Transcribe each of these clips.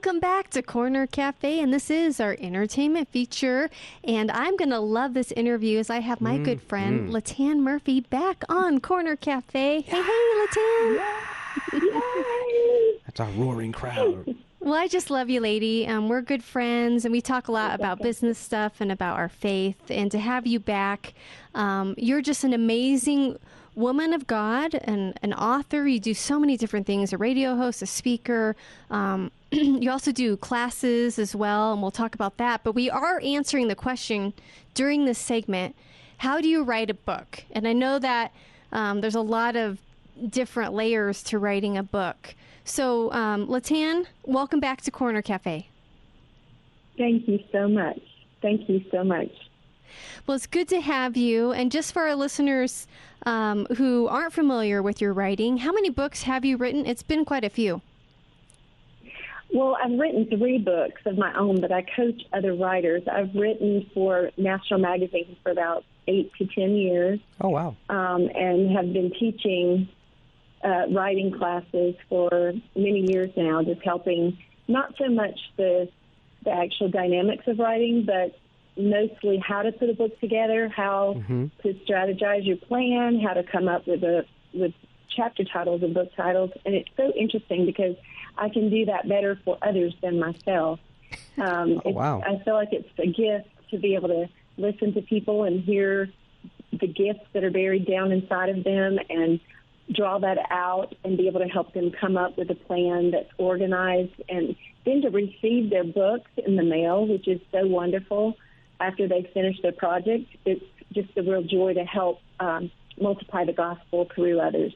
Welcome back to Corner Cafe, and this is our entertainment feature. And I'm going to love this interview as I have my good friend LaTan Murphy back on Corner Cafe. Hey, LaTan. That's our roaring crowd. Well, I just love you, lady. We're good friends, and we talk a lot about business stuff and about our faith. And to have you back, you're just an amazing woman of God and an author. You do so many different things, a radio host, a speaker. You also do classes as well, and we'll talk about that. But we are answering the question during this segment, how do you write a book? And I know that there's a lot of different layers to writing a book. So, LaTan, welcome back to Corner Cafe. Thank you so much. Thank you so much. Well, it's good to have you. And just for our listeners who aren't familiar with your writing, how many books have you written? It's been quite a few. Well, I've written 3 books of my own, but I coach other writers. I've written for national magazines for about 8 to 10 years. Oh, wow. And have been teaching writing classes for many years now, just helping not so much the actual dynamics of writing, but mostly how to put a book together, how to strategize your plan, how to come up with chapter titles and book titles. And it's so interesting because I can do that better for others than myself. Wow. I feel like it's a gift to be able to listen to people and hear the gifts that are buried down inside of them and draw that out and be able to help them come up with a plan that's organized, and then to receive their books in the mail, which is so wonderful after they finish their project. It's just a real joy to help multiply the gospel through others.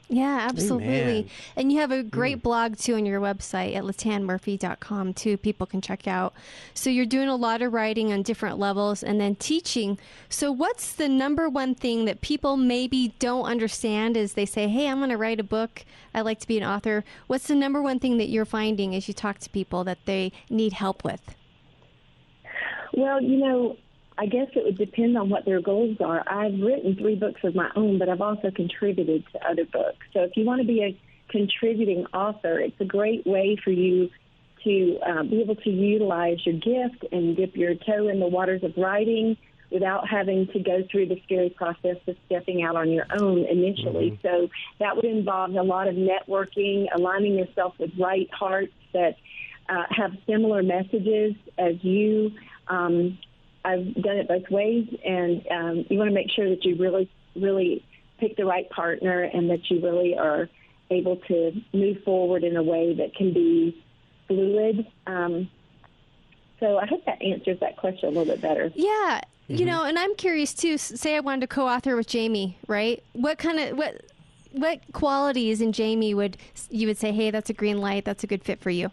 Yeah, absolutely. Amen. And you have a great blog, too, on your website at latanmurphy.com, too, people can check out. So you're doing a lot of writing on different levels and then teaching. So what's the number one thing that people maybe don't understand as they say, hey, I'm going to write a book, I'd like to be an author. What's the number one thing that you're finding as you talk to people that they need help with? Well, I guess it would depend on what their goals are. I've written 3 books of my own, but I've also contributed to other books. So if you want to be a contributing author, it's a great way for you to be able to utilize your gift and dip your toe in the waters of writing without having to go through the scary process of stepping out on your own initially. So that would involve a lot of networking, aligning yourself with right hearts that have similar messages as you. I've done it both ways, and you want to make sure that you really, really pick the right partner and that you really are able to move forward in a way that can be fluid. So I hope that answers that question a little bit better. Yeah, and I'm curious, too. Say I wanted to co-author with Jamie, right? What qualities in Jamie you would say, hey, that's a green light, that's a good fit for you?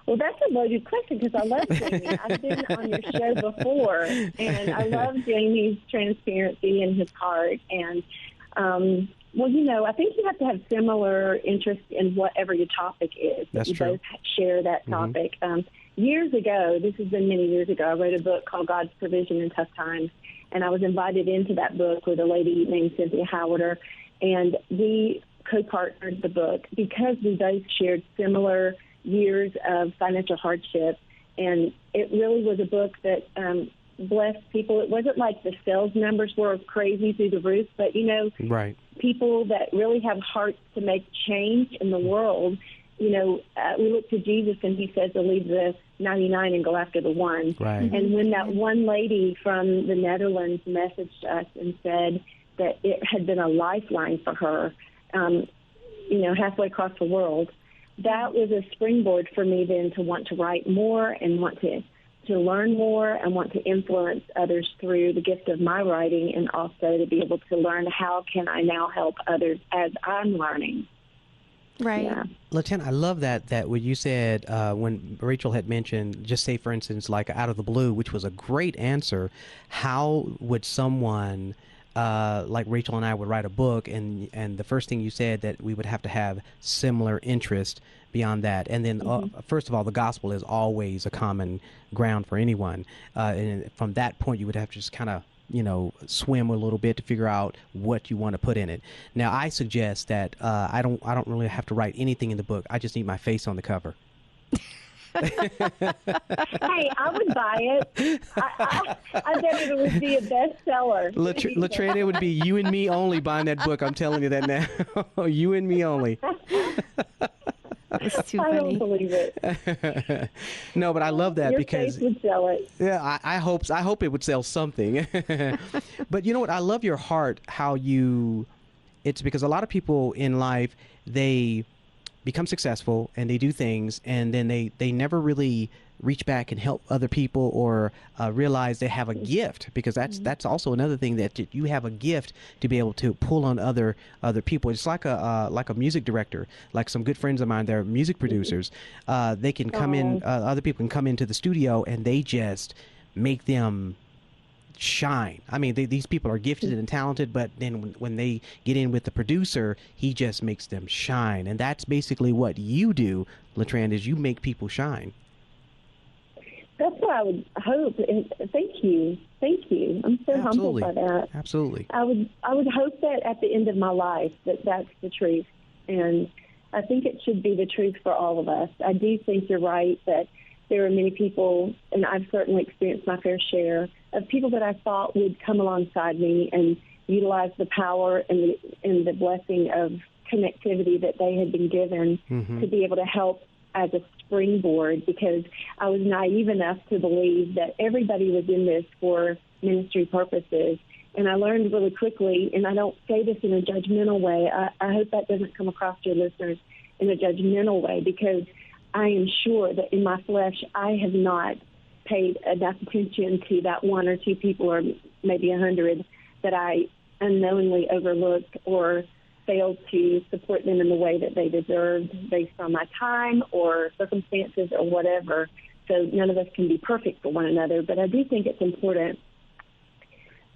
Well, that's a loaded question because I love Jamie. I've been on your show before, and I love Jamie's transparency and his heart. And, I think you have to have similar interest in whatever your topic is. That's you true. both share that topic. Years ago, this has been many years ago, I wrote a book called God's Provision in Tough Times, and I was invited into that book with a lady named Cynthia Howarder, and we co-partnered the book because we both shared similar years of financial hardship, and it really was a book that blessed people. It wasn't like the sales numbers were crazy through the roof, but right. People that really have hearts to make change in the world. We look to Jesus, and he says to leave the 99 and go after the one. Right. And when that one lady from the Netherlands messaged us and said that it had been a lifeline for her, halfway across the world, that was a springboard for me then to want to write more and want to learn more and want to influence others through the gift of my writing, and also to be able to learn how can I now help others as I'm learning. Right. Yeah. LaTan, I love that what you said when Rachel had mentioned, just say, for instance, like out of the blue, which was a great answer. How would someone like Rachel and I would write a book, and the first thing you said that we would have to have similar interest beyond that. And then, first of all, the gospel is always a common ground for anyone. And from that point, you would have to just kind of, swim a little bit to figure out what you want to put in it. Now, I suggest that I don't really have to write anything in the book. I just need my face on the cover. Hey, I would buy it. I bet it would be a bestseller. LaTan, it would be you and me only buying that book. I'm telling you that now. You and me only. That's too I funny. don't believe it. No, but I love that Your because face would sell it. yeah, I hope it would sell something. But you know what? I love your heart. It's because a lot of people in life, they become successful and they do things, and then they never really reach back and help other people or realize they have a gift, because that's also another thing, that you have a gift to be able to pull on other people. It's like a music director, like some good friends of mine, they're music producers. They can come in, other people can come into the studio and they just make them shine. I mean, these people are gifted and talented, but then when they get in with the producer, he just makes them shine. And that's basically what you do, LaTan, is you make people shine. That's what I would hope. And thank you. I'm so humbled by that. Absolutely. I would hope that at the end of my life that's the truth, and I think it should be the truth for all of us. I do think you're right that there are many people, and I've certainly experienced my fair share of people that I thought would come alongside me and utilize the power and the blessing of connectivity that they had been given to be able to help as a springboard, because I was naive enough to believe that everybody was in this for ministry purposes. And I learned really quickly, and I don't say this in a judgmental way. I hope that doesn't come across to your listeners in a judgmental way, because I am sure that in my flesh I have not paid enough attention to that one or two people, or maybe 100, that I unknowingly overlooked or failed to support them in the way that they deserved based on my time or circumstances or whatever. So none of us can be perfect for one another, but I do think it's important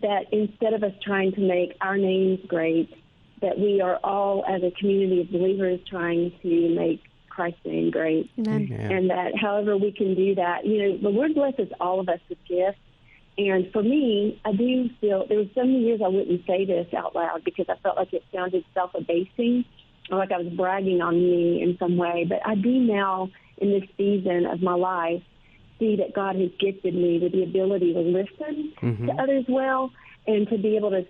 that instead of us trying to make our names great, that we are all, as a community of believers, trying to make Christ's name great. Amen. And that however we can do that, the Lord blesses all of us with gifts. And for me, I do feel there were so many years I wouldn't say this out loud because I felt like it sounded self-abasing or like I was bragging on me in some way. But I do now, in this season of my life, see that God has gifted me with the ability to listen to others well, and to be able to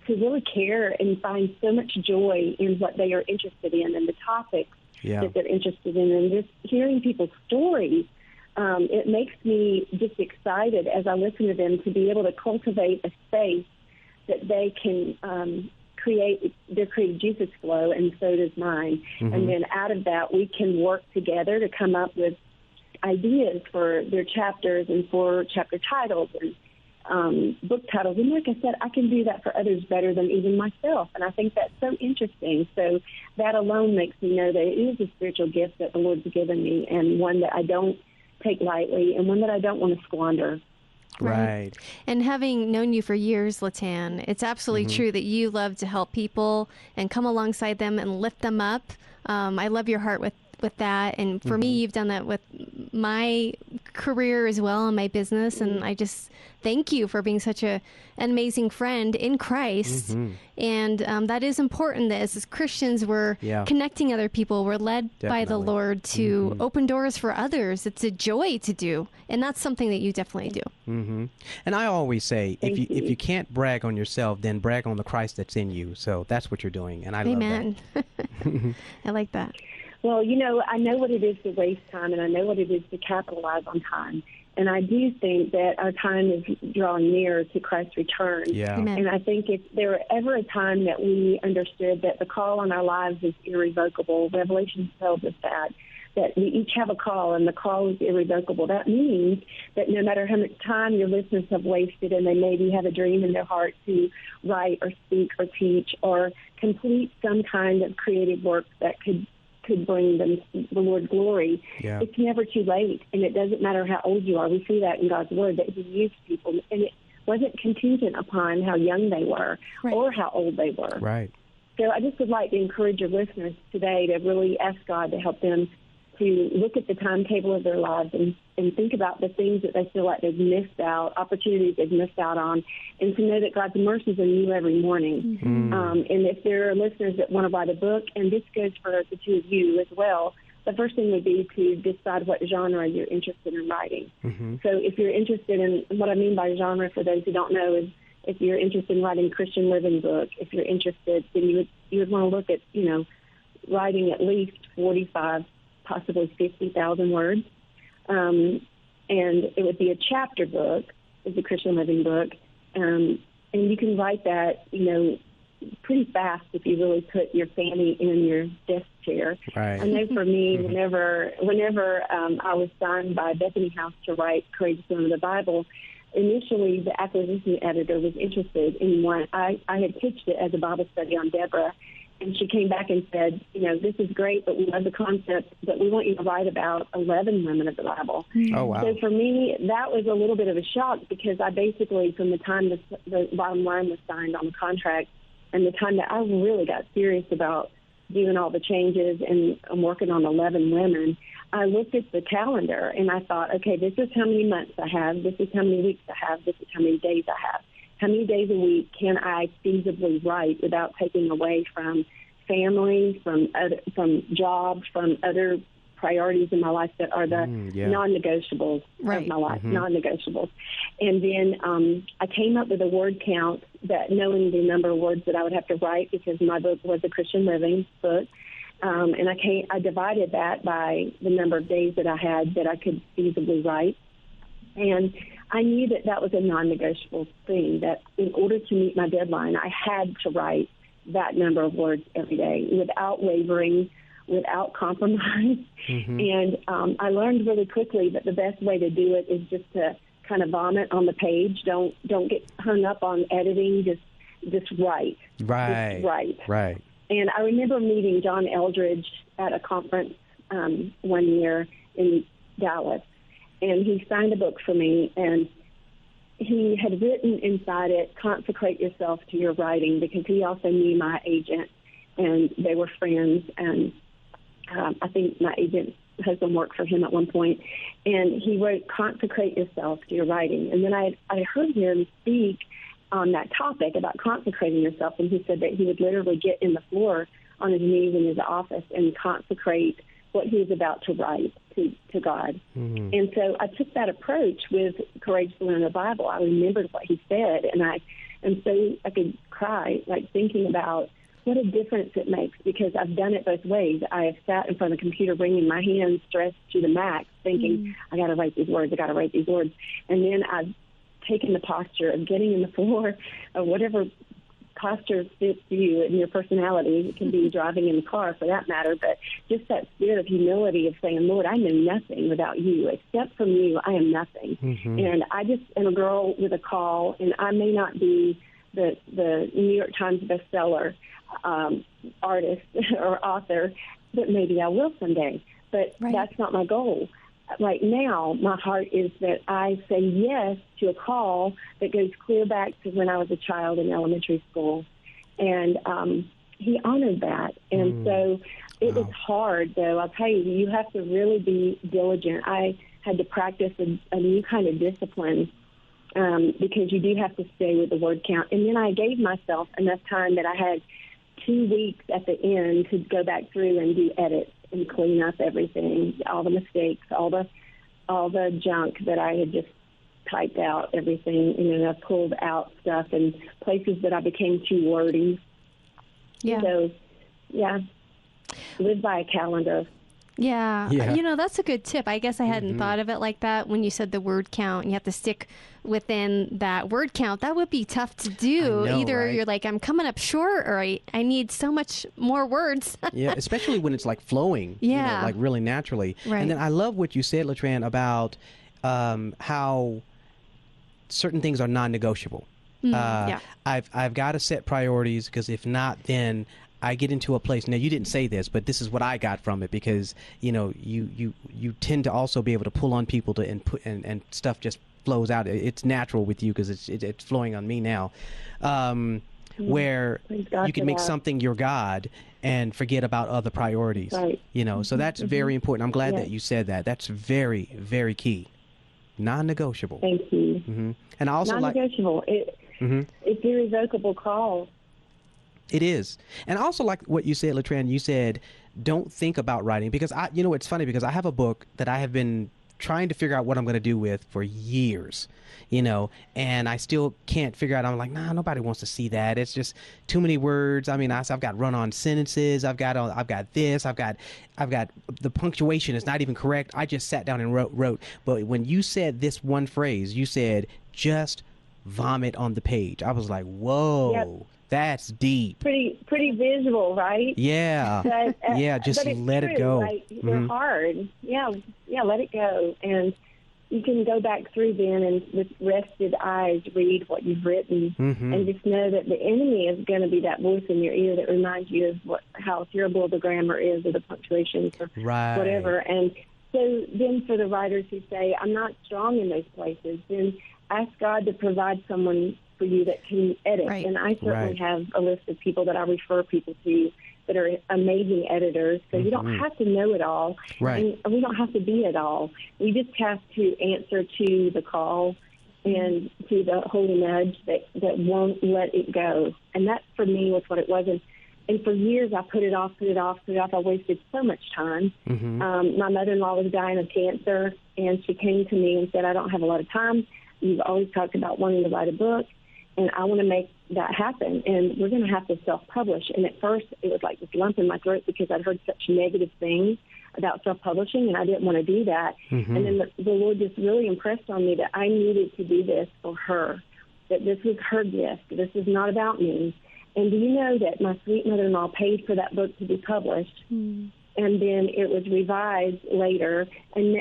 really care and find so much joy in what they are interested in and the topics that they're interested in. And just hearing people's stories, it makes me just excited as I listen to them to be able to cultivate a space that they can create their creative juices flow, and so does mine. And then out of that, we can work together to come up with ideas for their chapters and for chapter titles and book titles. And like I said, I can do that for others better than even myself. And I think that's so interesting. So that alone makes me know that it is a spiritual gift that the Lord's given me, and one that I don't take lightly, and one that I don't want to squander. Right. And having known you for years, LaTan, it's absolutely true that you love to help people and come alongside them and lift them up. I love your heart with that. And for me, you've done that with my career as well and my business. And I just thank you for being such an amazing friend in Christ. And that is important, that as Christians, we're connecting other people. We're led by the Lord to open doors for others. It's a joy to do. And that's something that you definitely do. And I always say, if you can't brag on yourself, then brag on the Christ that's in you. So that's what you're doing. And I love that. I like that. Well, I know what it is to waste time, and I know what it is to capitalize on time. And I do think that our time is drawing nearer to Christ's return. Amen. And I think if there were ever a time that we understood that the call on our lives is irrevocable, Revelation tells us that we each have a call, and the call is irrevocable. That means that no matter how much time your listeners have wasted, and they maybe have a dream in their heart to write or speak or teach or complete some kind of creative work that could bring them the Lord glory, it's never too late. And it doesn't matter how old you are. We see that in God's Word, that He used people, and it wasn't contingent upon how young they were or how old they were. Right. So I just would like to encourage your listeners today to really ask God to help them to look at the timetable of their lives and think about the things that they feel like they've missed out, opportunities they've missed out on, and to know that God's mercies are new every morning. And if there are listeners that want to write a book, and this goes for the two of you as well, the first thing would be to decide what genre you're interested in writing. So if you're interested in, what I mean by genre, for those who don't know, is if you're interested in writing a Christian living book, if you're interested, then you would want to look at, writing at least 45, possibly 50,000 words. And it would be a chapter book, is a Christian living book. And you can write that, pretty fast if you really put your fanny in your desk chair. Right. I know for me, whenever I was signed by Bethany House to write Courageous Women of the Bible, initially the acquisition editor was interested in one. I had pitched it as a Bible study on Deborah, and she came back and said, this is great, but we love the concept, but we want you to write about 11 women of the Bible. Oh, wow. So for me, that was a little bit of a shock, because I basically, from the time the bottom line was signed on the contract and the time that I really got serious about doing all the changes and I'm working on 11 women, I looked at the calendar and I thought, okay, this is how many months I have, this is how many weeks I have, this is how many days I have. How many days a week can I feasibly write without taking away from family, from jobs, from other priorities in my life that are the non-negotiables of my life, non-negotiables. And then I came up with a word count, that knowing the number of words that I would have to write, because my book was a Christian living book. And I divided that by the number of days that I had that I could feasibly write. And I knew that that was a non-negotiable thing, that in order to meet my deadline, I had to write that number of words every day without wavering, without compromise. And I learned really quickly that the best way to do it is just to kind of vomit on the page. Don't get hung up on editing. Just write. Right. Just write. Right. And I remember meeting John Eldridge at a conference one year in Dallas, and he signed a book for me, and he had written inside it, "Consecrate yourself to your writing," because he also knew my agent, and they were friends, and I think my agent's husband worked for him at one point, and he wrote, "Consecrate yourself to your writing." And then I heard him speak on that topic about consecrating yourself, and he said that he would literally get in the floor on his knees in his office and consecrate what he was about to write to God. And so I took that approach with Courageous Women of the Bible. I remembered what he said, and so I could cry, like thinking about what a difference it makes, because I've done it both ways. I have sat in front of the computer wringing my hands, stressed to the max, thinking, I got to write these words, and then I've taken the posture of getting in the floor, of whatever posture fits you and your personality. It can be driving in the car, for that matter, but just that spirit of humility of saying, Lord, I know nothing without you. Except from you, I am nothing. And I just am a girl with a call, and I may not be the New York Times bestseller artist or author, but maybe I will someday. But that's not my goal. Right now, my heart is that I say yes to a call that goes clear back to when I was a child in elementary school. And he honored that. And so it was hard, though. I'll tell you, you have to really be diligent. I had to practice a new kind of discipline because you do have to stay with the word count. And then I gave myself enough time that I had 2 weeks at the end to go back through and do edits and clean up everything, all the mistakes, all the junk that I had just typed out, everything, I pulled out stuff and places that I became too wordy. Yeah. So, live by a calendar. Yeah. That's a good tip. I guess I hadn't thought of it like that. When you said the word count, you have to stick within that word count. That would be tough to do. Either you're like, I'm coming up short, or I need so much more words. Yeah, especially when it's like flowing, like really naturally. Right. And then I love what you said, LaTan, about how certain things are non-negotiable. I've got to set priorities, because if not, then I get into a place. Now, you didn't say this, but this is what I got from it, because you tend to also be able to pull on people to input, and stuff just flows out. It's natural with you, because it's flowing on me now. Where you can make something your God and forget about other priorities. Right. So that's very important. I'm glad that you said that. That's very, very key. Non-negotiable. Thank you. And I also non-negotiable. It's irrevocable call. It is. And I also like what you said, LaTan. You said don't think about writing, because it's funny, because I have a book that I have been trying to figure out what I'm going to do with for years, and I still can't figure out. I'm like, nah, nobody wants to see that. It's just too many words. I mean, I've got run-on sentences. I've got this. I've got the punctuation is not even correct. I just sat down and wrote. But when you said this one phrase, you said, just vomit on the page. I was like, whoa. Yep. That's deep. Pretty visual, right? Yeah. But, yeah, just let it go. Right? They're hard. Yeah, let it go. And you can go back through then and with rested eyes read what you've written, and just know that the enemy is going to be that voice in your ear that reminds you of how terrible the grammar is, or the punctuation, or whatever. And so then for the writers who say, I'm not strong in those places, then ask God to provide someone for you that can edit. Right. And I certainly have a list of people that I refer people to that are amazing editors. So you don't have to know it all. Right. And we don't have to be it all. We just have to answer to the call and to the holy nudge that won't let it go. And that, for me, was what it was. And for years, I put it off. I wasted so much time. My mother-in-law was dying of cancer, and she came to me and said, I don't have a lot of time. You've always talked about wanting to write a book, and I want to make that happen, and we're going to have to self-publish. And at first, it was like this lump in my throat because I'd heard such negative things about self-publishing, and I didn't want to do that. And then the Lord just really impressed on me that I needed to do this for her, that this was her gift. This is not about me. And do you know that my sweet mother-in-law paid for that book to be published? And then it was revised later, and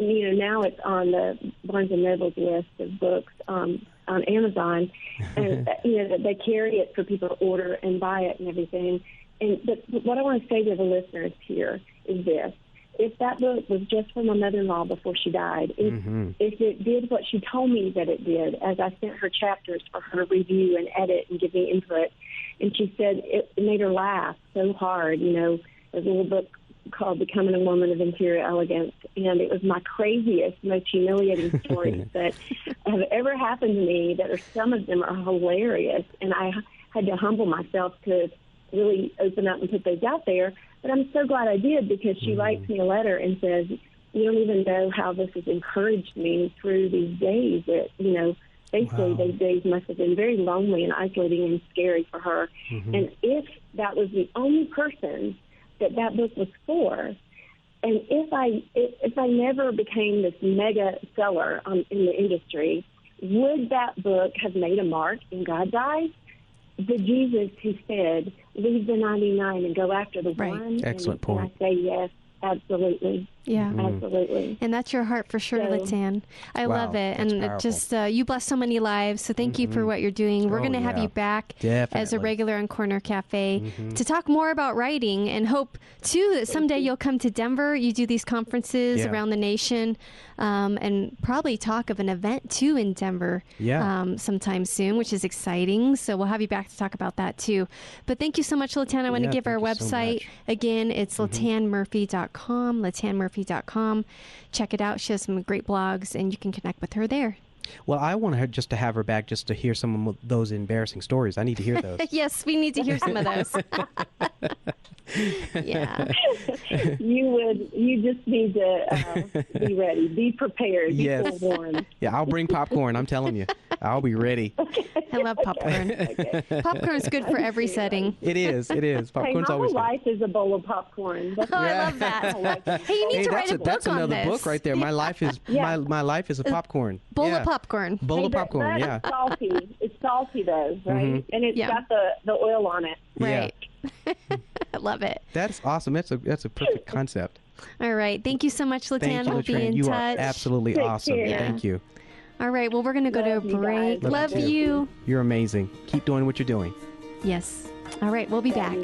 now it's on the Barnes & Noble's list of books on Amazon, and they carry it for people to order and buy it and everything. But what I want to say to the listeners here is this: if that book was just for my mother-in-law before she died, if it did what she told me that it did, as I sent her chapters for her to review and edit and give me input, and she said it made her laugh so hard, there's a little book called Becoming a Woman of Interior Elegance, and it was my craziest, most humiliating stories that have ever happened to me. That some of them are hilarious, and I had to humble myself to really open up and put those out there. But I'm so glad I did, because she writes me a letter and says, you don't even know how this has encouraged me through these days that, basically those days must have been very lonely and isolating and scary for her. And if that was the only person that book was for, and if I never became this mega seller in the industry, would that book have made a mark in God's eyes? The Jesus who said, leave the 99 and go after the one. Excellent point. And I say yes, absolutely. Yeah. Absolutely. And that's your heart for sure, LaTan. I love it. And powerful. Just you bless so many lives. So thank you for what you're doing. We're going to have you back as a regular on Corner Cafe to talk more about writing, and hope, too, that someday you'll come to Denver. You do these conferences around the nation, and probably talk of an event, too, in Denver sometime soon, which is exciting. So we'll have you back to talk about that, too. But thank you so much, LaTan. I want to give our website. Again, it's LaTanMurphy.com, LaTanMurphy.com. Check it out. She has some great blogs, and you can connect with her there. Well, I want her just to have her back, just to hear some of those embarrassing stories. I need to hear those. Yes, we need to hear some of those. Yeah. You just need to be ready. Be prepared. Be forewarned. Yeah, I'll bring popcorn. I'm telling you. I'll be ready. I love popcorn. Popcorn's good for every setting. It is. Popcorn's always good. My life is a bowl of popcorn. I love that. Hey, you need to write a book That's on another this. book right there. My life is my life is a popcorn. Bowl of popcorn. Bowl of popcorn. That is salty. It's salty though, right? And it's got the oil on it. Right. I love it. That's awesome. That's a perfect concept. All right. Thank you so much, LaTan. We'll be in you touch. Are absolutely awesome. Yeah. Thank you. All right. Well, we're going to go to a break. Love you. You're amazing. Keep doing what you're doing. Yes. All right. We'll be back.